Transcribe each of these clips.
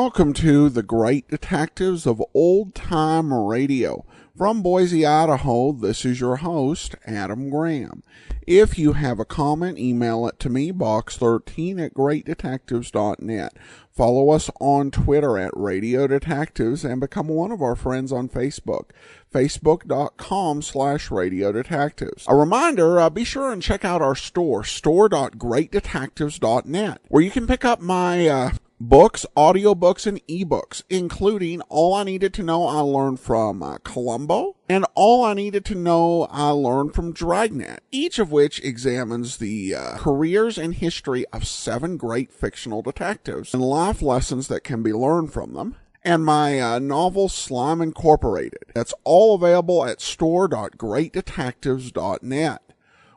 welcome to the Great Detectives of Old Time Radio. From Boise, Idaho, this is your host, Adam Graham. If you have a comment, email it to me, box13@greatdetectives.net. Follow us on Twitter at Radio Detectives and become one of our friends on Facebook, facebook.com/Radio Detectives. A reminder, be sure and check out our store, store.greatdetectives.net, where you can pick up my books, audiobooks, and ebooks, including All I Needed to Know I Learned from Columbo and All I Needed to Know I Learned from Dragnet, each of which examines the careers and history of 7 great fictional detectives and life lessons that can be learned from them, and my novel Slime Incorporated. That's all available at store.greatdetectives.net.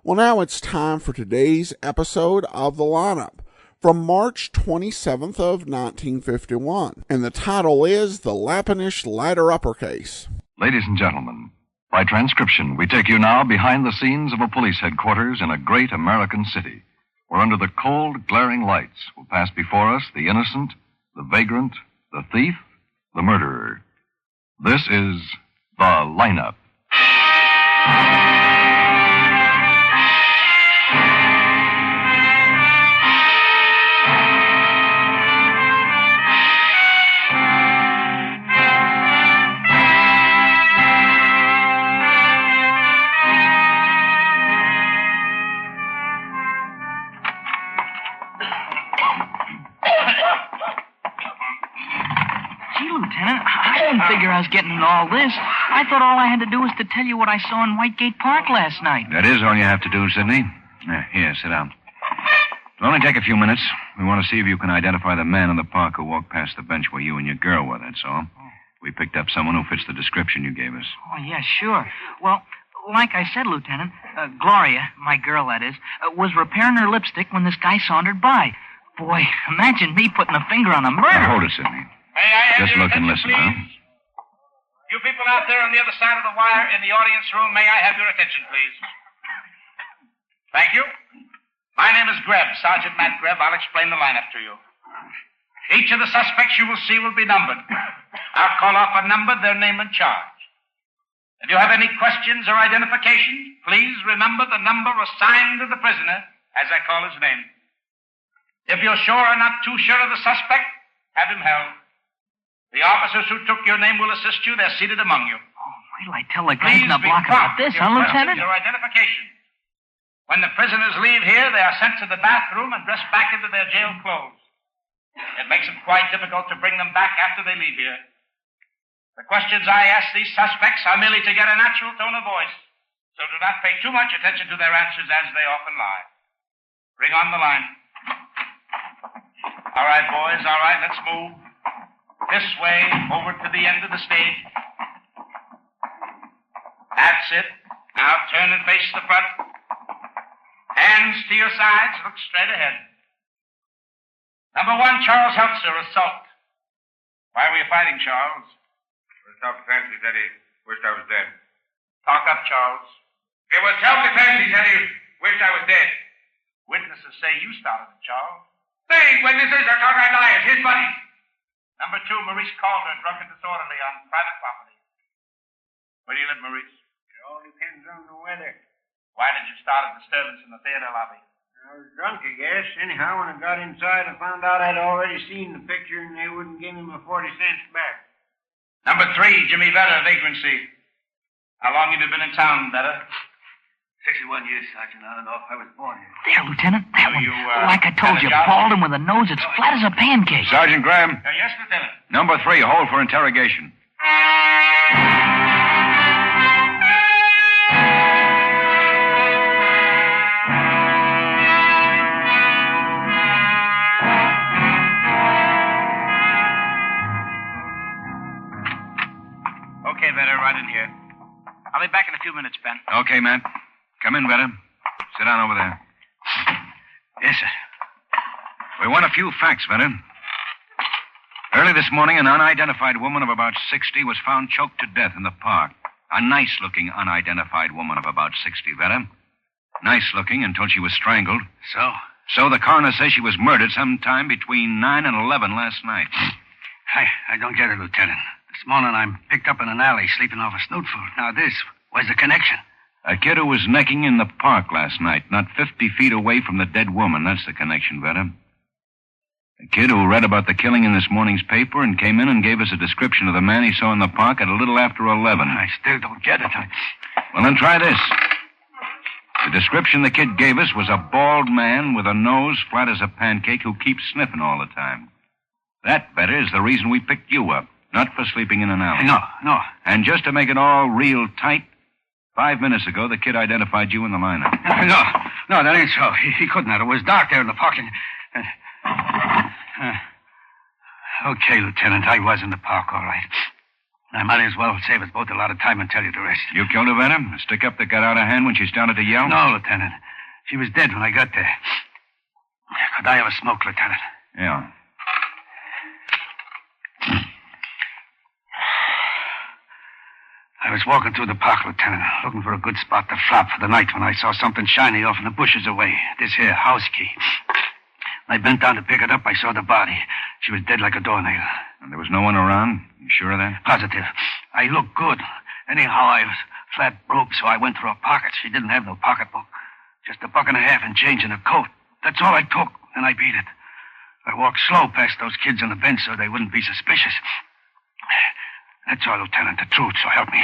Well, now it's time for today's episode of The Lineup, from March 27th of 1951, and the title is The Lapinish Ladder-Upper Case. Ladies and gentlemen, by transcription, we take you now behind the scenes of a police headquarters in a great American city, where under the cold, glaring lights will pass before us the innocent, the vagrant, the thief, the murderer. This is The Lineup. I was getting into all this. I thought all I had to do was to tell you what I saw in Whitegate Park last night. That is all you have to do, Sidney. Here, sit down. It'll only take a few minutes. We want to see if you can identify the man in the park who walked past the bench where you and your girl were, that's all. We picked up someone who fits the description you gave us. Oh, yeah, sure. Well, like I said, Lieutenant, Gloria, my girl that is, was repairing her lipstick when this guy sauntered by. Boy, imagine me putting a finger on a murder. Now, hold it, Sidney. May I have Just your look and attention, listen, please? huh? You people out there on the other side of the wire in the audience room, may I have your attention, please? Thank you. My name is Greb, Sergeant Matt Greb. I'll explain the lineup to you. Each of the suspects you will see will be numbered. I'll call off a number, their name and charge. If you have any questions or identification, please remember the number assigned to the prisoner as I call his name. If you're sure or not too sure of the suspect, have him held. The officers who took your name will assist you. They're seated among you. Oh, wait till I tell the guys in the block about this, huh, Lieutenant? Your identification. When the prisoners leave here, they are sent to the bathroom and dressed back into their jail clothes. It makes it quite difficult to bring them back after they leave here. The questions I ask these suspects are merely to get a natural tone of voice, so do not pay too much attention to their answers as they often lie. Bring on the line. All right, boys, all right, let's move. This way, over to the end of the stage. That's it. Now turn and face the front. Hands to your sides, look straight ahead. Number 1, Charles Heltzer, assault. Why were you fighting, Charles? Self-defense, he said he wished I was dead. Talk up, Charles. It was self-defense, he said he wished I was dead. Witnesses say you started it, Charles. They ain't witnesses, they're downright liars, his buddies. Number 2, Maurice Calder, drunk and disorderly on private property. Where do you live, Maurice? It all depends on the weather. Why did you start a disturbance in the theater lobby? I was drunk, I guess. Anyhow, when I got inside, I found out I'd already seen the picture and they wouldn't give me my 40 cents back. Number 3, Jimmy Vedder, vagrancy. How long have you been in town, Vedder? 61 years, Sergeant. I don't know if I was born here. There, Lieutenant, that one. You, like I told had a you, job? bald and with a nose that's flat as a pancake. Sergeant Graham, Yes, Lieutenant. number 3, hold for interrogation. Okay, Vedder, right in here. I'll be back in a few minutes, Ben. Okay, Matt. Come in, Vedder. Sit down over there. Yes, sir. We want a few facts, Vedder. Early this morning, an unidentified woman of about 60 was found choked to death in the park. A nice-looking unidentified woman of about 60, Vedder. Nice-looking until she was strangled. So? So the coroner says she was murdered sometime between 9 and 11 last night. I don't get it, Lieutenant. This morning I'm picked up in an alley sleeping off a snoot food. Now this, where's the connection? A kid who was necking in the park last night, not 50 feet away from the dead woman. That's the connection, Vetta. A kid who read about the killing in this morning's paper and came in and gave us a description of the man he saw in the park at a little after 11. I still don't get it. Well, then try this. The description the kid gave us was a bald man with a nose flat as a pancake who keeps sniffing all the time. That, Vetta, is the reason we picked you up, not for sleeping in an alley. No. And just to make it all real tight, 5 minutes ago, the kid identified you in the lineup. No, that ain't so. He couldn't have. It was dark there in the park. Okay, Lieutenant, I was in the park, all right. I might as well save us both a lot of time and tell you the rest. You killed her, Vetta? A stick-up that got out of hand when she started to yell? No, Lieutenant. She was dead when I got there. Could I have a smoke, Lieutenant? Yeah. I was walking through the park, Lieutenant, looking for a good spot to flop for the night when I saw something shiny off in the bushes away. This here house key. When I bent down to pick it up, I saw the body. She was dead like a doornail. And there was no one around? You sure of that? Positive. I looked good. Anyhow, I was flat broke, so I went through her pockets. She didn't have no pocketbook. Just $1.50 and change in her coat. That's all I took, and I beat it. I walked slow past those kids on the bench so they wouldn't be suspicious. That's all, Lieutenant. The truth, so help me.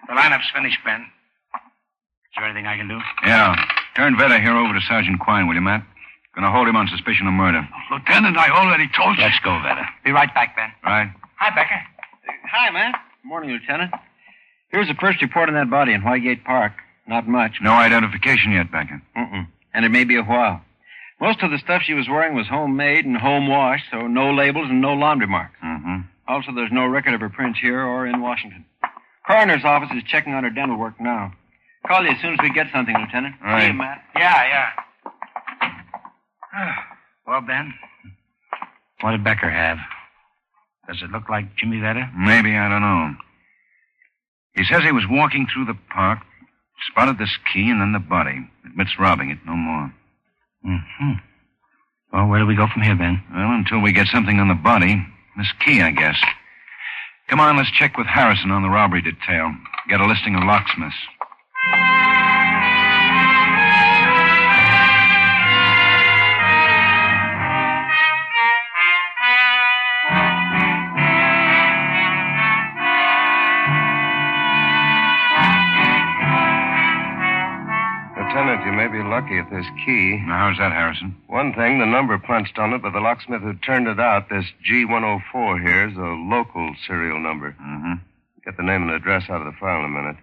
The lineup's finished, Ben. Is there anything I can do? Yeah. Turn Vetta here over to Sergeant Quine, will you, Matt? Gonna hold him on suspicion of murder. Lieutenant, I already told you. Let's go, Vetta. Be right back, Ben. Right. Hi, Becker. Hi, man. Good morning, Lieutenant. Here's the first report on that body in Whitegate Park. Not much. No identification yet, Becker. And it may be a while. Most of the stuff she was wearing was homemade and home washed, so no labels and no laundry marks. Mm-hmm. Also, there's no record of her prints here or in Washington. Coroner's office is checking on her dental work now. Call you as soon as we get something, Lieutenant. All right. See you, Matt. Yeah. Well, Ben, what did Becker have? Does it look like Jimmy Vedder? Maybe, I don't know. He says he was walking through the park, spotted this key and then the body. Admits robbing it, no more. Mm-hmm. Well, where do we go from here, Ben? Well, until we get something on the body. This key, I guess. Come on, let's check with Harrison on the robbery detail. Get a listing of locksmiths. Lieutenant, you may be lucky at this key. Now, how's that, Harrison? One thing, the number punched on it by the locksmith who turned it out, this G104 here, is a local serial number. Mm-hmm. Get the name and address out of the file in a minute.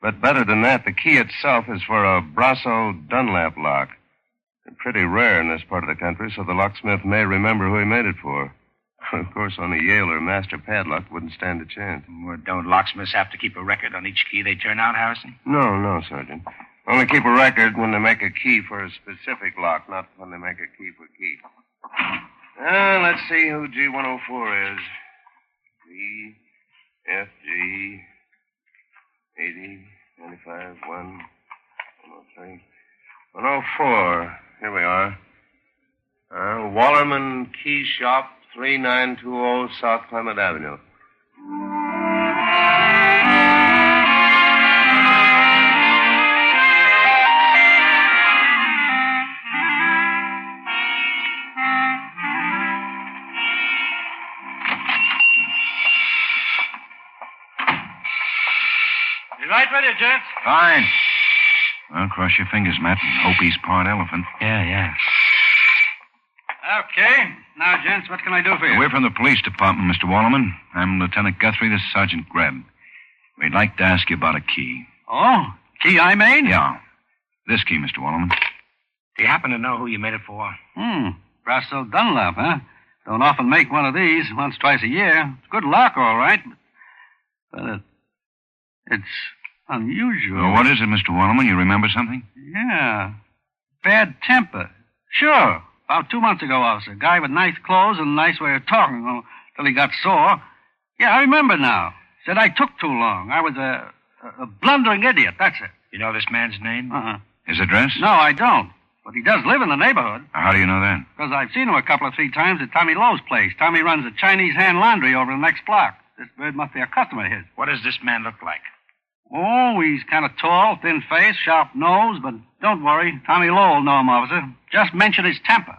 But better than that, the key itself is for a Brasso Dunlap lock. They're pretty rare in this part of the country, so the locksmith may remember who he made it for. Of course, on a Yale or Master padlock wouldn't stand a chance. Well, don't locksmiths have to keep a record on each key they turn out, Harrison? No, Sergeant. Only keep a record when they make a key for a specific lock, not when they make a key for key. Let's see who G104 is. V, F, G, 80, 95, 1, 103, 104. Here we are. Wallerman Key Shop, 3920 South Clement Avenue. Right with you, gents. Fine. Well, cross your fingers, Matt, and hope he's part elephant. Yeah. Okay. Now, gents, what can I do for you? We're from the police department, Mr. Wallerman. I'm Lieutenant Guthrie. This is Sergeant Grebb. We'd like to ask you about a key. Oh, key I made? Yeah. This key, Mr. Wallerman. Do you happen to know who you made it for? Brasso Dunlap, huh? Don't often make one of these, once, twice a year. It's good luck, all right. But it's unusual. Well, what is it, Mr. Wallerman? You remember something? Yeah. Bad temper. Sure. About 2 months ago, officer. Guy with nice clothes and a nice way of talking till he got sore. Yeah, I remember now. Said I took too long. I was a blundering idiot, that's it. You know this man's name? His address? No, I don't. But he does live in the neighborhood. How do you know that? Because I've seen him a couple or three times at Tommy Lowe's place. Tommy runs a Chinese hand laundry over the next block. This bird must be a customer of his. What does this man look like? Oh, he's kind of tall, thin face, sharp nose, but don't worry. Tommy Lowe will know him, officer. Just mention his temper.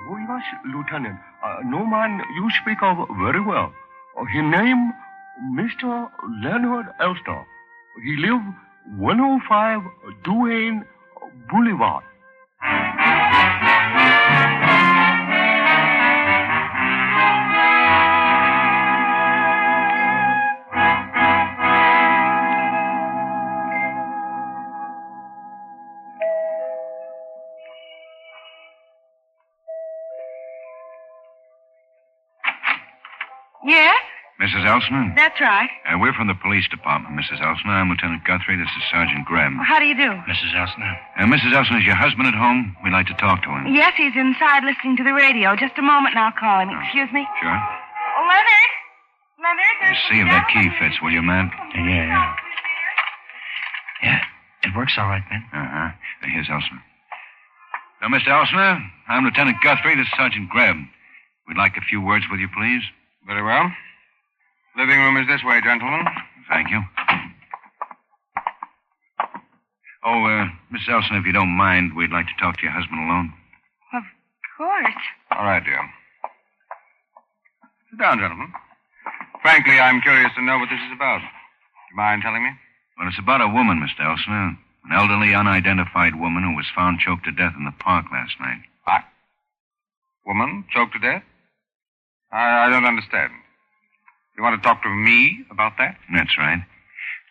Oh, yes, Lieutenant. No man you speak of very well. His name, Mr. Leonard Elster. He live 105 Duane Boulevard. Yes? Mrs. Elsner? That's right. We're from the police department, Mrs. Elsner. I'm Lieutenant Guthrie. This is Sergeant Graham. How do you do? Mrs. Elsner. Mrs. Elsner, is your husband at home? We'd like to talk to him. Yes, he's inside listening to the radio. Just a moment and I'll call him. Excuse me. Sure. Leonard? Leonard, there's See if that key fits, will you, man? Yeah. Yeah, it works all right, Ben. Uh-huh. Here's Elsner. Now, Mr. Elsner, I'm Lieutenant Guthrie. This is Sergeant Graham. We'd like a few words with you, please. Very well. Living room is this way, gentlemen. Thank you. Oh, Mrs. Elsner, if you don't mind, we'd like to talk to your husband alone. Of course. All right, dear. Sit down, gentlemen. Frankly, I'm curious to know what this is about. Do you mind telling me? Well, it's about a woman, Mr. Elsner. An elderly, unidentified woman who was found choked to death in the park last night. What? Woman choked to death? I don't understand. You want to talk to me about that? That's right.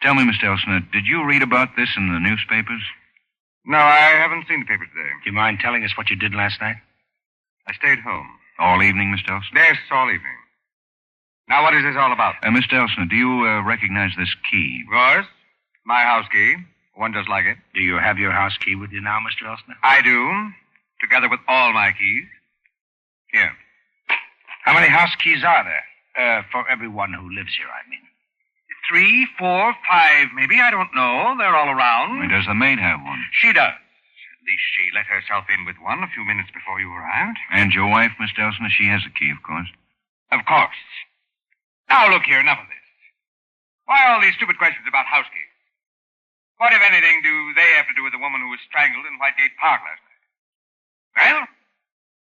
Tell me, Mr. Elsner, did you read about this in the newspapers? No, I haven't seen the paper today. Do you mind telling us what you did last night? I stayed home. All evening, Mr. Elsner? Yes, all evening. Now, what is this all about? Mr. Elsner, do you recognize this key? Of course. My house key. One just like it. Do you have your house key with you now, Mr. Elsner? I do, together with all my keys. Here. How many house keys are there? For everyone who lives here, I mean. 3, 4, 5, maybe. I don't know. They're all around. Why, does the maid have one? She does. At least she let herself in with one a few minutes before you arrived. And your wife, Mr. Elsner, she has a key, of course. Of course. Now, look here, enough of this. Why all these stupid questions about house keys? What, if anything, do they have to do with the woman who was strangled in Whitegate Park last night?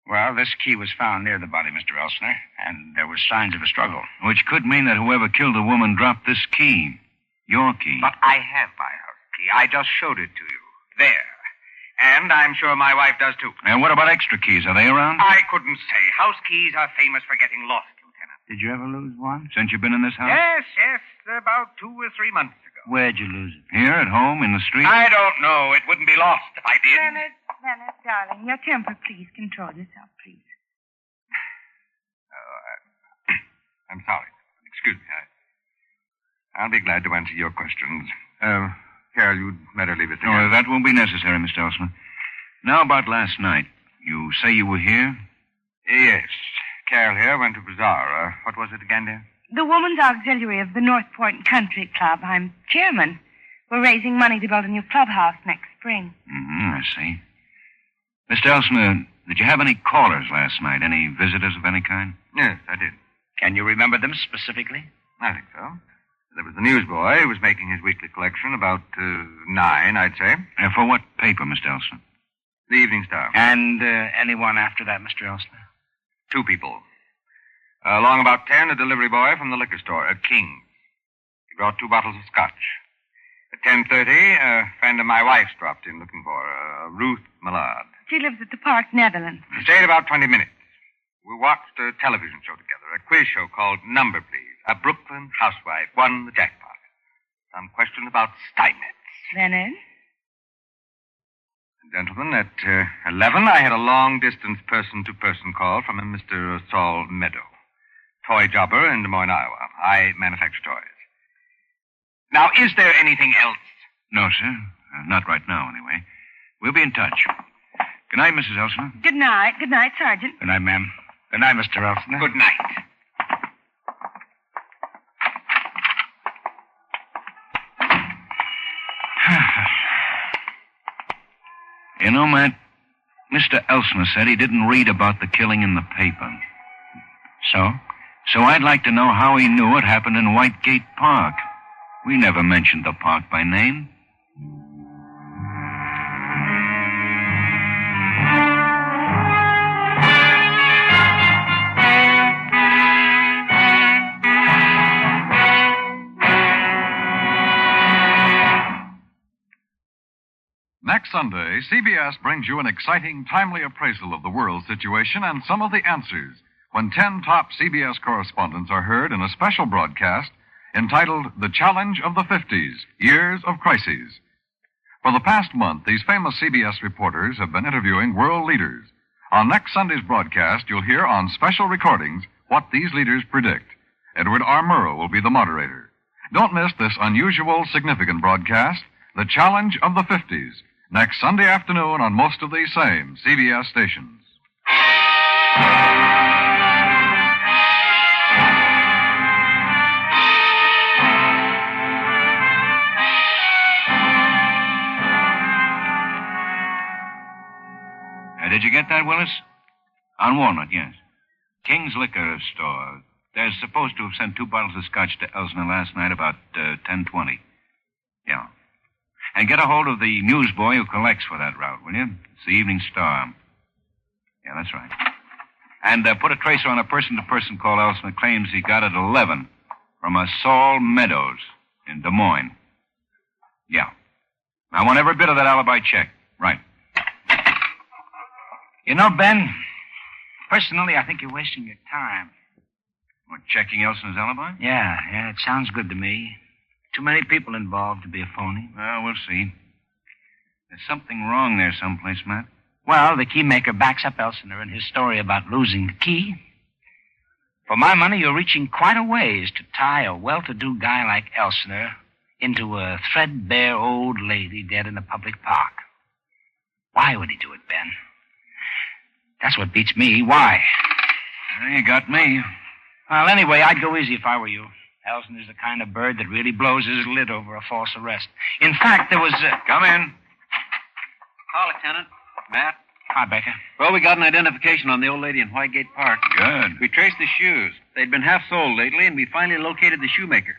Well, this key was found near the body, Mr. Elsner, and there were signs of a struggle. Which could mean that whoever killed the woman dropped this key. Your key. But I have my house key. I just showed it to you. There. And I'm sure my wife does, too. And what about extra keys? Are they around? I couldn't say. House keys are famous for getting lost, Lieutenant. Did you ever lose one? Since you've been in this house? Yes. About 2 or 3 months ago. Where'd you lose it? Here, at home, in the street? I don't know. It wouldn't be lost if I did. Leonard, darling, your temper, please. Control yourself, please. I'm sorry. Excuse me. I'll be glad to answer your questions. Carol, you'd better leave it there. No, that won't be necessary, Mr. Elsner. Now, about last night. You say you were here? Yes. Carol here went to bazaar. What was it again, dear? The Woman's Auxiliary of the North Point Country Club. I'm chairman. We're raising money to build a new clubhouse next spring. I see. Mr. Elsner, did you have any callers last night? Any visitors of any kind? Yes, I did. Can you remember them specifically? I think so. There was the newsboy who was making his weekly collection about 9, I'd say. For what paper, Mr. Elsner? The Evening Star. And anyone after that, Mr. Elsner? 2 people. Along about 10, a delivery boy from the liquor store at King's. He brought 2 bottles of scotch. At 10:30, a friend of my wife's dropped in looking for her, Ruth Millard. She lives at the Park, Netherlands. She stayed about 20 minutes. We watched a television show together, a quiz show called Number Please. A Brooklyn housewife won the jackpot. Some question about Steinmetz. Leonard? Gentlemen, at 11, I had a long-distance person-to-person call from a Mr. Saul Meadow, toy jobber in Des Moines, Iowa. I manufacture toys. Now, is there anything else? No, sir. Not right now, anyway. We'll be in touch. Good night, Mrs. Elstner. Good night. Good night, Sergeant. Good night, ma'am. Good night, Mr. Elstner. Good night. You know, Matt, Mr. Elstner said he didn't read about the killing in the paper. So? So I'd like to know how he knew it happened in Whitegate Park. We never mentioned the park by name. Next Sunday, CBS brings you an exciting, timely appraisal of the world situation and some of the answers when 10 top CBS correspondents are heard in a special broadcast entitled The Challenge of the 50s, Years of Crises. For the past month, these famous CBS reporters have been interviewing world leaders. On next Sunday's broadcast, you'll hear on special recordings what these leaders predict. Edward R. Murrow will be the moderator. Don't miss this unusual, significant broadcast, The Challenge of the 50s, next Sunday afternoon on most of these same CBS stations. Did you get that, Willis? On Walnut, yes. King's Liquor Store. They're supposed to have sent 2 bottles of scotch to Elsner last night about 10:20. Yeah. And get a hold of the newsboy who collects for that route, will you? It's the Evening Star. Yeah, that's right. And put a tracer on a person-to-person call Elsner claims he got at 11 from a Saul Meadows in Des Moines. Yeah. I want every bit of that alibi check. Right. You know, Ben, personally, I think you're wasting your time. What, checking Elsner's alibi? Yeah, it sounds good to me. Too many people involved to be a phony. Well, we'll see. There's something wrong there someplace, Matt. Well, the keymaker backs up Elstner in his story about losing the key. For my money, you're reaching quite a ways to tie a well-to-do guy like Elstner into a threadbare old lady dead in a public park. Why would he do it, Ben? That's what beats me. Why? Well, you got me. Well, anyway, I'd go easy if I were you. Elsner's the kind of bird that really blows his lid over a false arrest. In fact, there was... Come in. Call, Lieutenant. Matt. Hi, Becca. Well, we got an identification on the old lady in Whitegate Park. Good. We traced the shoes. They'd been half-soled lately, and we finally located the shoemaker.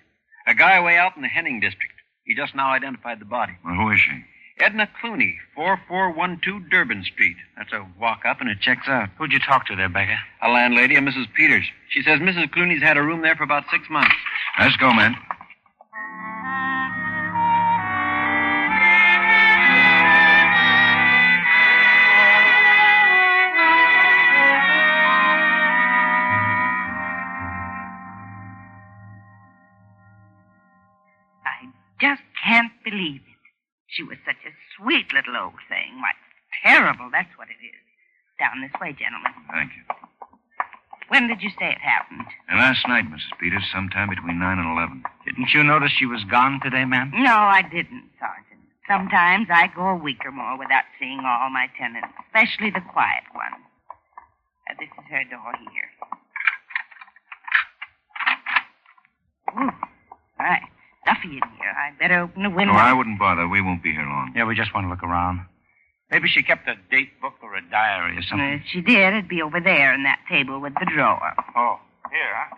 A guy way out in the Henning district. He just now identified the body. Well, who is she? Edna Clooney, 4412 Durbin Street. That's a walk-up, and it checks out. Who'd you talk to there, Becca? A landlady, a Mrs. Peters. She says Mrs. Clooney's had a room there for about 6 months. Let's go, man. I just can't believe it. She was such a sweet little old thing. Why, terrible, that's what it is. Down this way, gentlemen. Thank you. When did you say it happened? Last night, Mrs. Peters, sometime between 9 and 11. Didn't you notice she was gone today, ma'am? No, I didn't, Sergeant. Sometimes I go a week or more without seeing all my tenants, especially the quiet ones. This is her door here. Ooh, right. Stuffy in here. I'd better open the window. No, I wouldn't bother. We won't be here long. Yeah, we just want to look around. Maybe she kept a date book or a diary or something. If she did, it'd be over there in that table with the drawer. Oh, here, huh?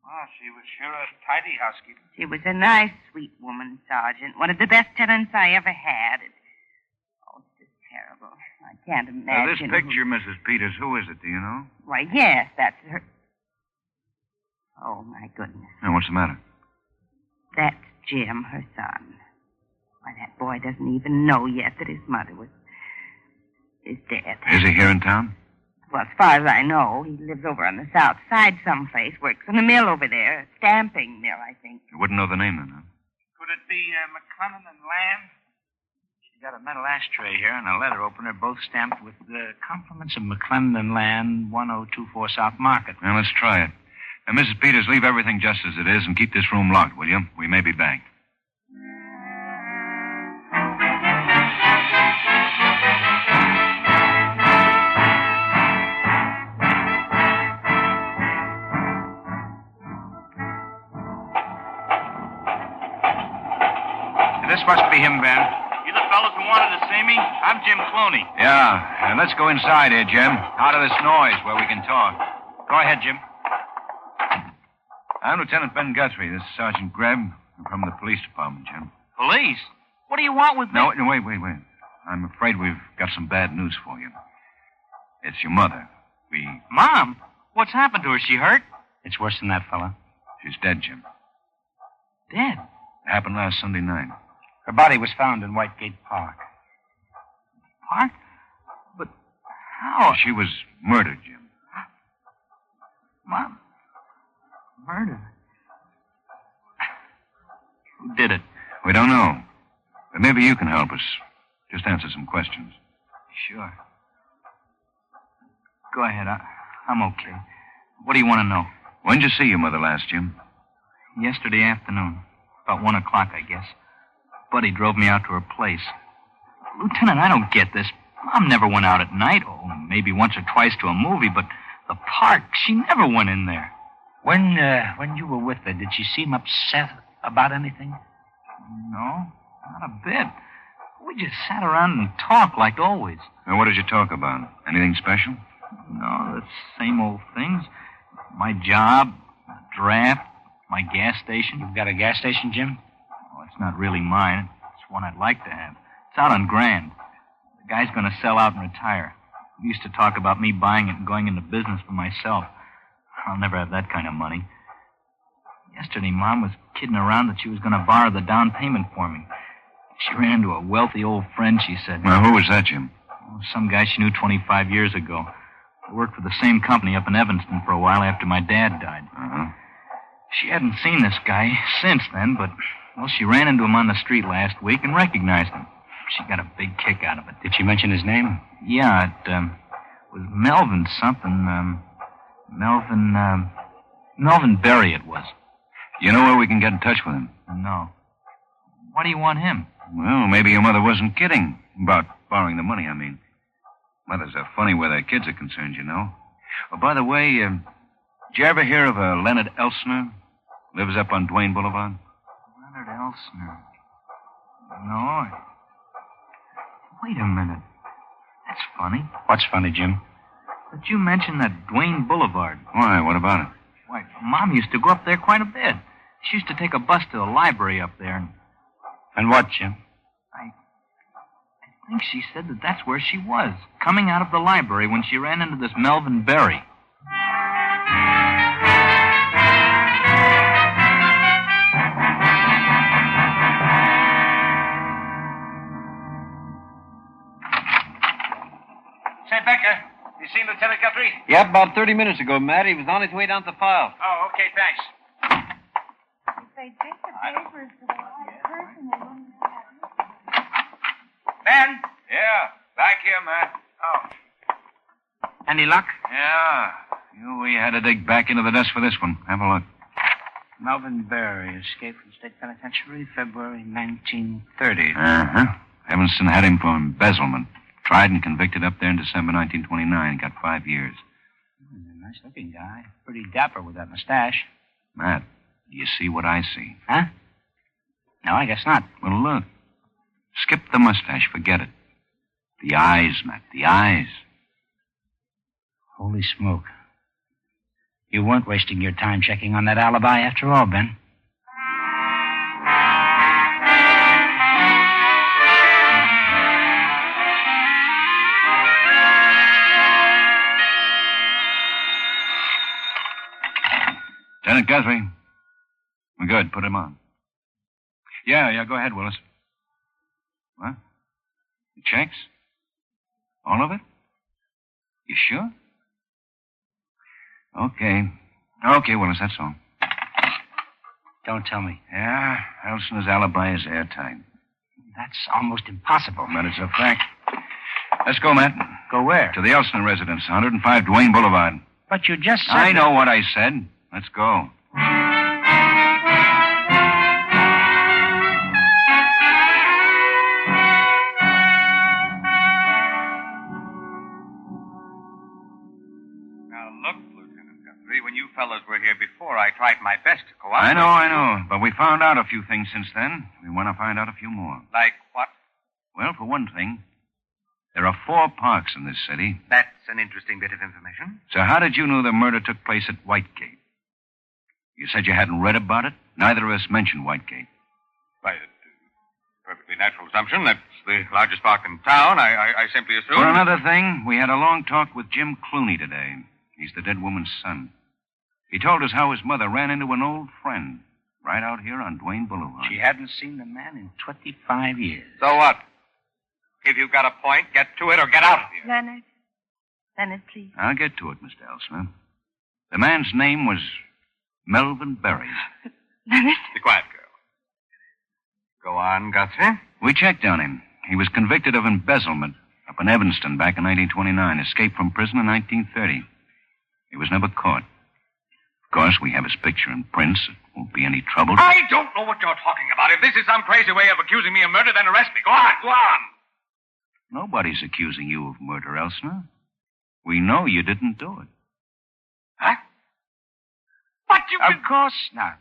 Well, she was sure a tidy housekeeper. She was a nice, sweet woman, Sergeant. One of the best tenants I ever had. Oh, it's just terrible. I can't imagine. Now, this picture, Mrs. Peters, who is it, do you know? Why, yes, that's her. Oh, my goodness. Now, what's the matter? That's Jim, her son. Why, that boy doesn't even know yet that his mother is dead. Is he here in town? Well, as far as I know, he lives over on the south side someplace, works in a mill over there, a stamping mill, I think. You wouldn't know the name then, huh? Could it be McClellan and Lamb? She's got a metal ashtray here and a letter opener, both stamped with the compliments of McClellan and Lamb, 1024 South Market. Now, let's try it. Now, Mrs. Peters, leave everything just as it is and keep this room locked, will you? We may be back. This must be him, Ben. You the fellas who wanted to see me? I'm Jim Clooney. Yeah, and let's go inside here, Jim. Out of this noise where we can talk. Go ahead, Jim. I'm Lieutenant Ben Guthrie. This is Sergeant Greb. I'm from the police department, Jim. Police? What do you want with me? No, wait. I'm afraid we've got some bad news for you. It's your mother. Mom? What's happened to her? She hurt? It's worse than that, fella. She's dead, Jim. Dead? It happened last Sunday night. Her body was found in Whitegate Park. Park? But how? She was murdered, Jim. Mom? Murdered? Who did it? We don't know. But maybe you can help us. Just answer some questions. Sure. Go ahead. I'm okay. What do you want to know? When did you see your mother last, Jim? Yesterday afternoon. About 1 o'clock, I guess. Buddy drove me out to her place. Lieutenant, I don't get this. Mom never went out at night. Oh, maybe once or twice to a movie, but the park, she never went in there. When you were with her, did she seem upset about anything? No, not a bit. We just sat around and talked like always. And what did you talk about? Anything special? No, the same old things. My job, draft, my gas station. You've got a gas station, Jim? Oh, it's not really mine. It's one I'd like to have. It's out on Grand. The guy's going to sell out and retire. We used to talk about me buying it and going into business for myself. I'll never have that kind of money. Yesterday, Mom was kidding around that she was going to borrow the down payment for me. She ran into a wealthy old friend, she said. Well, who was that, Jim? Oh, some guy she knew 25 years ago. I worked for the same company up in Evanston for a while after my dad died. Uh-huh. She hadn't seen this guy since then, but, well, she ran into him on the street last week and recognized him. She got a big kick out of it. Did she mention his name? Yeah, it was Melvin something. Melvin Berry it was. You know where we can get in touch with him? No. Why do you want him? Well, maybe your mother wasn't kidding about borrowing the money, I mean. Mothers are funny where their kids are concerned, you know. Oh, by the way, did you ever hear of a Leonard Elsner? Lives up on Duane Boulevard? Leonard Elsner? No. Wait a minute. That's funny. What's funny, Jim? But you mentioned that Duane Boulevard. Why? What about it? Why, Mom used to go up there quite a bit. She used to take a bus to the library up there. And what, Jim? I think she said that that's where she was, coming out of the library when she ran into this Melvin Berry. Say, Becker, you seen Lieutenant Guthrie? Yeah, about 30 minutes ago, Matt. He was on his way down to the file. Oh, okay, thanks. If they take the papers to the right person, they won't have Ben? Yeah, back here, Matt. Oh. Any luck? Yeah. We had to dig back into the desk for this one. Have a look. Melvin Berry escaped from state penitentiary February 1930. Uh-huh. Evanston had him for embezzlement. Tried and convicted up there in December 1929. Got 5 years. Nice-looking guy. Pretty dapper with that mustache. Matt, do you see what I see? Huh? No, I guess not. Well, look. Skip the mustache. Forget it. The eyes, Matt. The eyes. Holy smoke. You weren't wasting your time checking on that alibi after all, Ben. Lieutenant Guthrie. We're good. Put him on. Yeah, go ahead, Willis. What? The checks? All of it? You sure? Okay, Willis, that's all. Don't tell me. Yeah, Elsner's alibi is airtight. That's almost impossible. But it's a fact. Let's go, Matt. Go where? To the Elsner residence, 105 Duane Boulevard. But you just said... I know what I said. Let's go. Now, look, Lieutenant Guthrie, when you fellows were here before, I I tried my best to cooperate. I know. But we found out a few things since then. We want to find out a few more. Like what? Well, for one thing, there are 4 parks in this city. That's an interesting bit of information. So how did you know the murder took place at Whitegate? You said you hadn't read about it? Neither of us mentioned Whitegate. By a perfectly natural assumption. That's the largest park in town. I simply assumed. For another thing, we had a long talk with Jim Clooney today. He's the dead woman's son. He told us how his mother ran into an old friend right out here on Duane Boulevard. She hadn't seen the man in 25 years. So what? If you've got a point, get to it or get out of here. Leonard. Leonard, please. I'll get to it, Mr. Elsner. The man's name was Melvin Berry. Leonard? Be quiet, girl. Go on, Guthrie. We checked on him. He was convicted of embezzlement up in Evanston back in 1929, escaped from prison in 1930. He was never caught. Of course, we have his picture in prints. It won't be any trouble. I don't know what you're talking about. If this is some crazy way of accusing me of murder, then arrest me. Go on. Nobody's accusing you of murder, Elsner. We know you didn't do it. Huh? But you... Of course not.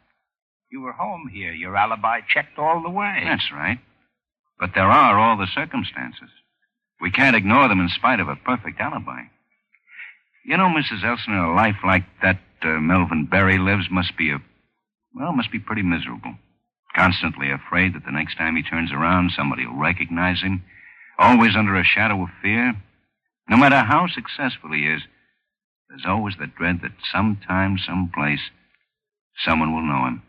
You were home here. Your alibi checked all the way. That's right. But there are all the circumstances. We can't ignore them in spite of a perfect alibi. You know, Mrs. Elsner, a life like that Melvin Berry lives must be pretty miserable. Constantly afraid that the next time he turns around, somebody will recognize him. Always under a shadow of fear. No matter how successful he is, there's always the dread that sometime, someplace, someone will know him.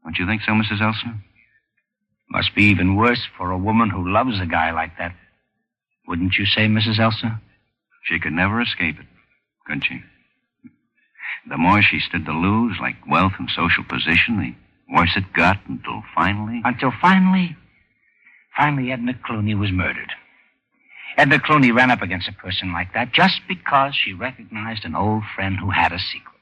Don't you think so, Mrs. Elsner? Must be even worse for a woman who loves a guy like that. Wouldn't you say, Mrs. Elsner? She could never escape it, could she? The more she stood to lose, like wealth and social position, the worse it got until finally... Until finally Edna Clooney was murdered. Edna Clooney ran up against a person like that just because she recognized an old friend who had a secret.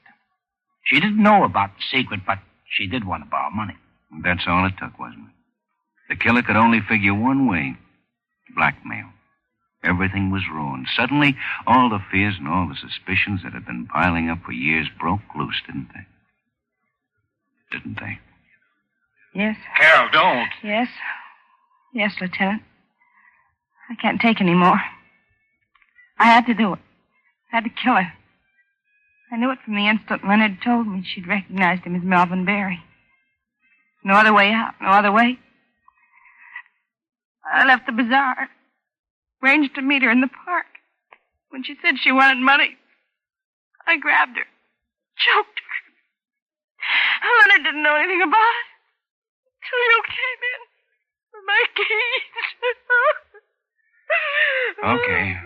She didn't know about the secret, but she did want to borrow money. That's all it took, wasn't it? The killer could only figure one way. Blackmail. Everything was ruined. Suddenly, all the fears and all the suspicions that had been piling up for years broke loose, didn't they? Didn't they? Yes. Carol, don't. Yes. Yes, Lieutenant. I can't take any more. I had to do it. I had to kill her. I knew it from the instant Leonard told me she'd recognized him as Melvin Berry. No other way out. No other way. I left the bazaar. Arranged to meet her in the park. When she said she wanted money, I grabbed her. Choked her. Leonard didn't know anything about it. Till you came in. With my keys. Okay.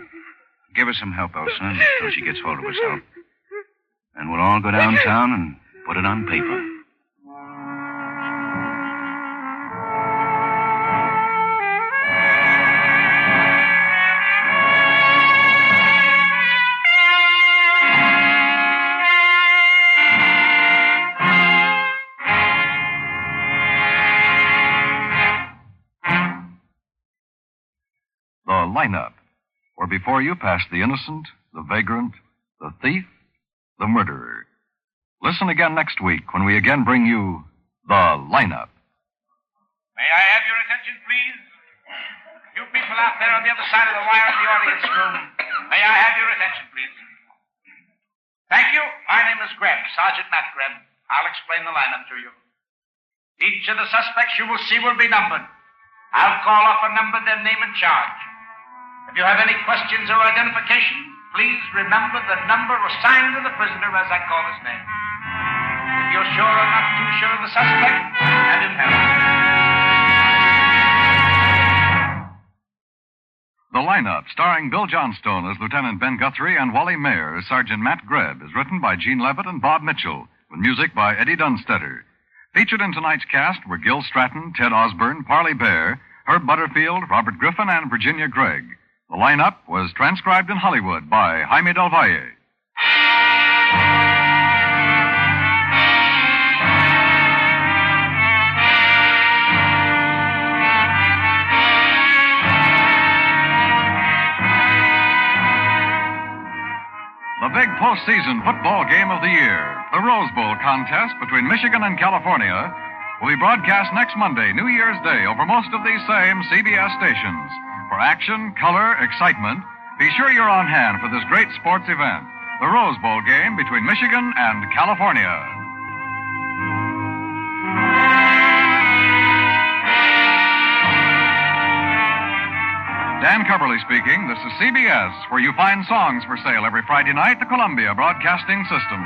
Give her some help, Elsa, until she gets hold of herself. And we'll all go downtown and put it on paper. The lineup, where before you pass the innocent, the vagrant, the thief, the murderer. Listen again next week when we again bring you the lineup. May I have your attention, please? You people out there on the other side of the wire in the audience room, may I have your attention, please? Thank you. My name is Greb, Sergeant Matt Greb. I'll explain the lineup to you. Each of the suspects you will see will be numbered. I'll call off a number, their name and charge. If you have any questions or identification, please remember the number assigned to the prisoner as I call his name. If you're sure or not too sure of the suspect, hand him help. The lineup, starring Bill Johnstone as Lieutenant Ben Guthrie and Wally Mayer as Sergeant Matt Greb, is written by Gene Levitt and Bob Mitchell, with music by Eddie Dunstetter. Featured in tonight's cast were Gil Stratton, Ted Osborne, Parley Bear, Herb Butterfield, Robert Griffin, and Virginia Gregg. The lineup was transcribed in Hollywood by Jaime Del Valle. The Big Pony postseason football game of the year, the Rose Bowl contest between Michigan and California, will be broadcast next Monday, New Year's Day, over most of these same CBS stations. For action, color, excitement, be sure you're on hand for this great sports event, the Rose Bowl game between Michigan and California. Dan Coverly speaking. This is CBS, where you find songs for sale every Friday night, the Columbia Broadcasting System.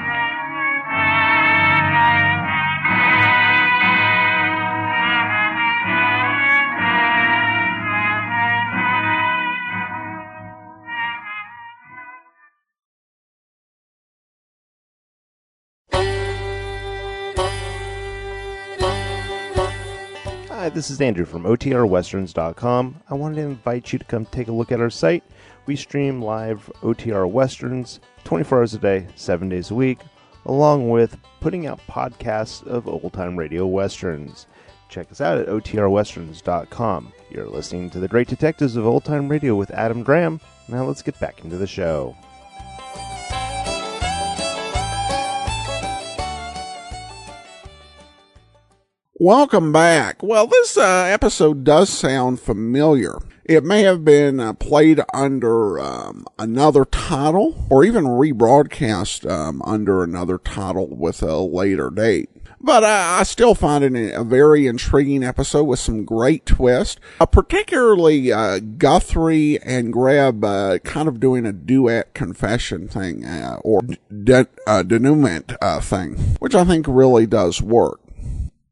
Hi, this is Andrew from OTRWesterns.com. I wanted to invite you to come take a look at our site. We stream live OTR Westerns 24 hours a day, 7 days a week, along with putting out podcasts of old-time radio westerns. Check us out at OTRWesterns.com. You're listening to The Great Detectives of Old Time Radio with Adam Graham. Now let's get back into the show. Welcome back. Well, this episode does sound familiar. It may have been played under another title or even rebroadcast under another title with a later date. But I still find it a very intriguing episode with some great twists, particularly Guthrie and Greb kind of doing a duet confession thing or denouement thing, which I think really does work.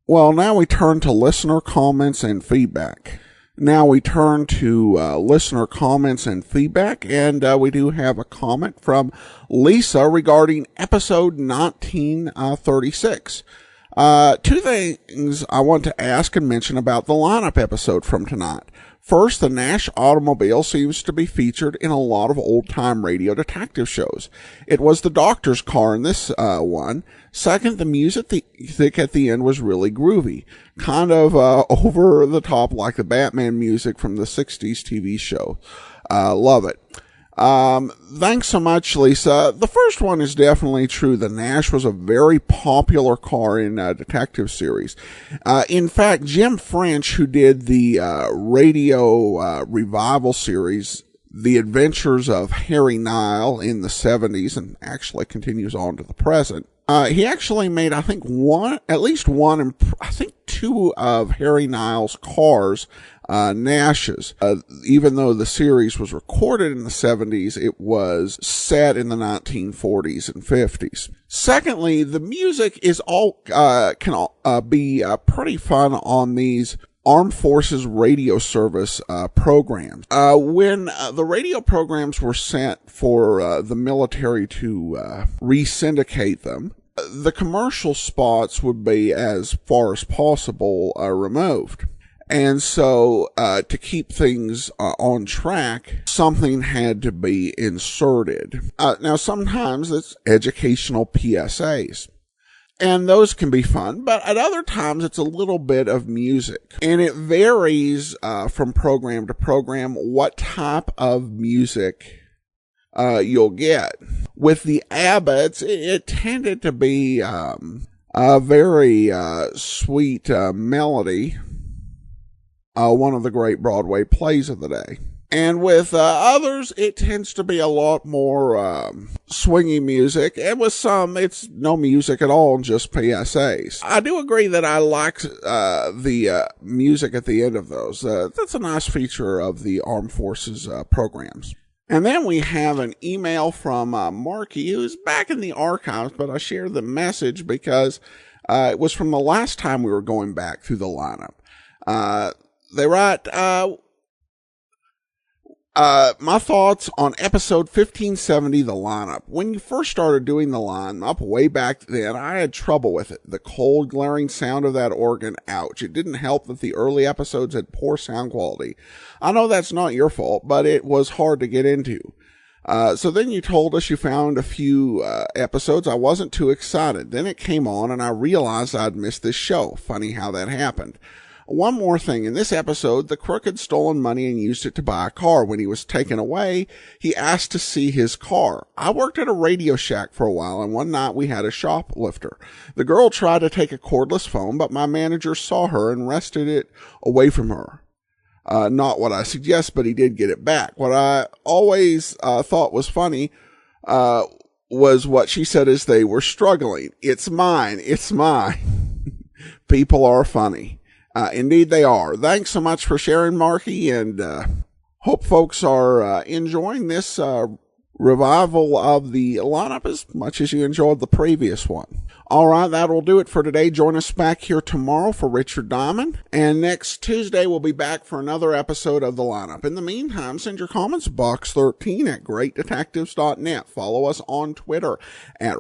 Well, now we turn to listener comments and feedback. And we do have a comment from Lisa regarding episode 1936. Two things I want to ask and mention about the lineup episode from tonight. First, the Nash automobile seems to be featured in a lot of old-time radio detective shows. It was the doctor's car in this one. Second, the music at the end was really groovy. Kind of over the top like the Batman music from the 60s TV show. Love it. Thanks so much, Lisa. The first one is definitely true. The Nash was a very popular car in detective series. In fact, Jim French, who did the radio revival series, The Adventures of Harry Nile in the 70s, and actually continues on to the present, he actually made, I think, at least one, and I think two of Harry Nile's cars Nash's. Even though the series was recorded in the 70s, it was set in the 1940s and 50s. Secondly, the music is can be pretty fun on these Armed Forces Radio Service programs. When the radio programs were sent for the military to re-syndicate them, the commercial spots would be, as far as possible, removed. And so, to keep things on track, something had to be inserted. Now, sometimes it's educational PSAs. And those can be fun, but at other times it's a little bit of music. And it varies from program to program what type of music you'll get. With the Abbotts, it tended to be a very sweet melody. One of the great Broadway plays of the day. And with others, it tends to be a lot more swingy music. And with some, it's no music at all, just PSAs. I do agree that I like the music at the end of those. That's a nice feature of the Armed Forces programs. And then we have an email from Marky, who's back in the archives, but I shared the message because it was from the last time we were going back through the lineup. They write, my thoughts on episode 1570, the lineup. When you first started doing the lineup way back then, I had trouble with it. The cold, glaring sound of that organ, ouch. It didn't help that the early episodes had poor sound quality. I know that's not your fault, but it was hard to get into. So then you told us you found a few episodes. I wasn't too excited. Then it came on and I realized I'd missed this show. Funny how that happened. One more thing. In this episode, the crook had stolen money and used it to buy a car. When he was taken away, he asked to see his car. I worked at a Radio Shack for a while, and one night we had a shoplifter. The girl tried to take a cordless phone, but my manager saw her and wrested it away from her. Not what I suggest, but he did get it back. What I always thought was funny was what she said as they were struggling. It's mine. It's mine. People are funny. Indeed they are. Thanks so much for sharing, Marky, and hope folks are enjoying this revival of the lineup as much as you enjoyed the previous one. All right, that'll do it for today. Join us back here tomorrow for Richard Diamond. And next Tuesday, we'll be back for another episode of The Lineup. In the meantime, send your comments box 13 at greatdetectives.net. Follow us on Twitter at